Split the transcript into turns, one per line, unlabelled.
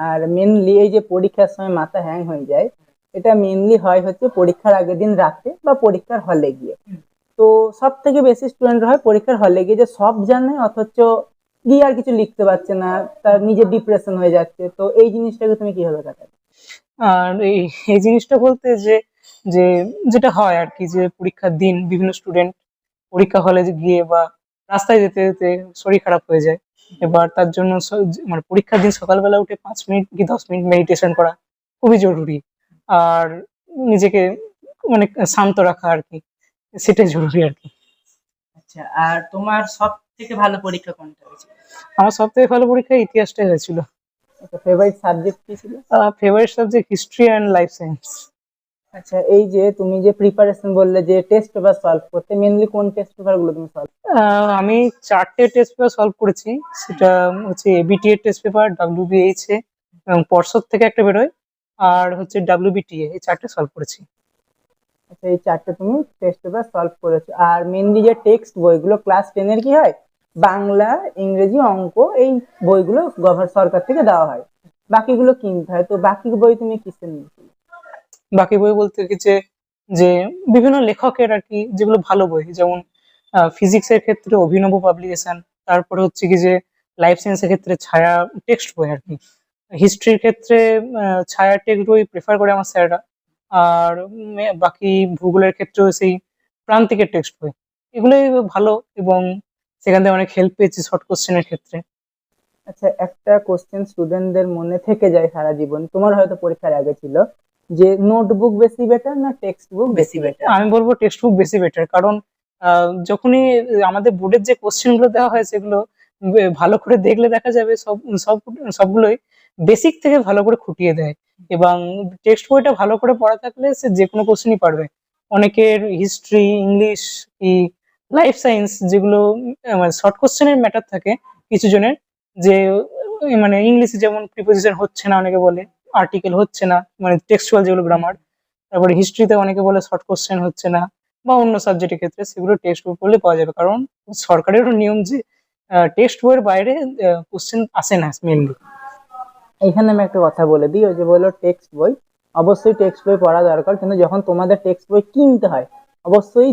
আর mainly এই যে পরীক্ষার সময় মাথা হ্যাং হয়ে যায়, এটা মেনলি হয় হচ্ছে পরীক্ষার আগের দিন রাতে বা পরীক্ষার হলে গিয়ে। তো সব থেকে বেশি স্টুডেন্ট হয় পরীক্ষার হলে গিয়ে, যে সব জানে অথচ গিয়ে আর কিছু লিখতে পারছে না, তার নিজের ডিপ্রেশন হয়ে যাচ্ছে। তো এই জিনিসটাকে তুমি কিভাবে কাটাবে?
আর এই জিনিসটা বলতে যে যে যেটা হয় আর কি, যে পরীক্ষার দিন বিভিন্ন স্টুডেন্ট পরীক্ষা হলে গিয়ে বা রাস্তায় যেতে যেতে শরীর খারাপ হয়ে যায়। এবার তার জন্য মানে পরীক্ষার দিন সকালবেলা উঠে 5 মিনিট কি 10 মিনিট মেডিটেশন করা খুবই জরুরি। আর নিজেকে মানে শান্ত রাখা আর কি, সেটাই জরুরি আর কি।
আচ্ছা, আর তোমার সব থেকে ভালো পরীক্ষা কোনটা হয়েছিল?
আমার সব থেকে ভালো পরীক্ষা ইতিহাসটাই হয়েছিল।
আচ্ছা, ফেভারিট সাবজেক্ট কি ছিল?
Favourite subject history and life science.
আচ্ছা, এই যে তুমি যে প্রিপারেশন বললে যে টেস্ট পেপার সলভ করতে, মেনলি কোন টেস্ট পেপার গুলো তুমি সলভ?
আমি 4টে টেস্ট পেপার সলভ করেছি। সেটা হচ্ছে এবিটি এর টেস্ট পেপার, ডাব্লিউবিএইচ এ এবং পর্ষদ থেকে একটা বেরোয়, আর হচ্ছে ডাব্লিউবিটিএ, এই 4টে সলভ করেছি।
আচ্ছা, এই চারটে তুমি টেস্ট পেপার সলভ করেছো। আর মেনলি যে টেক্সট বইগুলো ক্লাস 10 এর কি হয়, বাংলা, ইংরেজি, অঙ্ক, এই বইগুলো সরকার থেকে দেওয়া হয়, বাকিগুলো কিনতে হয়। তো বাকি বই তুমি কিসে নিয়েছিলে?
বাকি বই বলতে কি, যে যে বিভিন্ন লেখকের আর কি, যেগুলো ভালো বই, যেমন ফিজিক্স এর ক্ষেত্রে অভিনব পাবলিকেশন, তারপরে হচ্ছে কি যে লাইফ সায়েন্সের ক্ষেত্রে ছায়া টেক্সট বই আর কি। হিস্ট্রির ক্ষেত্রে ছায়া টেক্সট বই প্রেফার করে আমার স্যাররা। আর বাকি ভূগোলের ক্ষেত্রেও সেই প্রান্তিকের টেক্সট বই, এগুলোই ভালো। এবং সেখান থেকে অনেক হেল্প পেয়েছি শর্ট কোশ্চেনের ক্ষেত্রে।
আচ্ছা, একটা কোশ্চেন স্টুডেন্টদের মনে থেকে যায় সারা জীবন, তোমার হয়তো পরীক্ষার আগে ছিল, যে নোটবুক বেশি বেটার না টেক্সট বুক বেশি বেটার?
আমি বলবো টেক্সট বুক বেশি বেটার, কারণ যখনই আমাদের বোর্ডের যে কোশ্চেন গুলো দেওয়া হয় সেগুলো ভালো করে দেখলে দেখা যাবে সব সবগুলোই বেসিক থেকে ভালো করে খুঁটিয়ে দেয়। এবং টেক্সট বইটা ভালো করে পড়া থাকলে সে যে কোনো কোশ্চেনই পারবে। অনেকের হিস্ট্রি, ইংলিশ কি লাইফ সায়েন্স, যেগুলো মানে শর্ট কোশ্চেনের ম্যাটার থাকে কিছু জনের, যে মানে ইংলিশে যেমন প্রিপোজিশন হচ্ছে না অনেকে বলে, আর্টিকেল হচ্ছে না, মানে টেক্সচুয়াল যেগুলো গ্রামার। তারপরে হিস্ট্রিতে অনেকে বলে শর্ট কোশ্চেন হচ্ছে না, বা অন্য সাবজেক্টের ক্ষেত্রে সেগুলো টেক্সট বই পড়লে পাওয়া যাবে, কারণ সরকারেরও নিয়ম যে টেক্সট বইয়ের বাইরে কোশ্চেন আসে না মেনলি।
এখানে আমি একটা কথা বলে দিই, ওই যে বললো টেক্সট বই, অবশ্যই টেক্সট বই পড়া দরকার, কিন্তু যখন তোমাদের টেক্সট বই কিনতে হয় অবশ্যই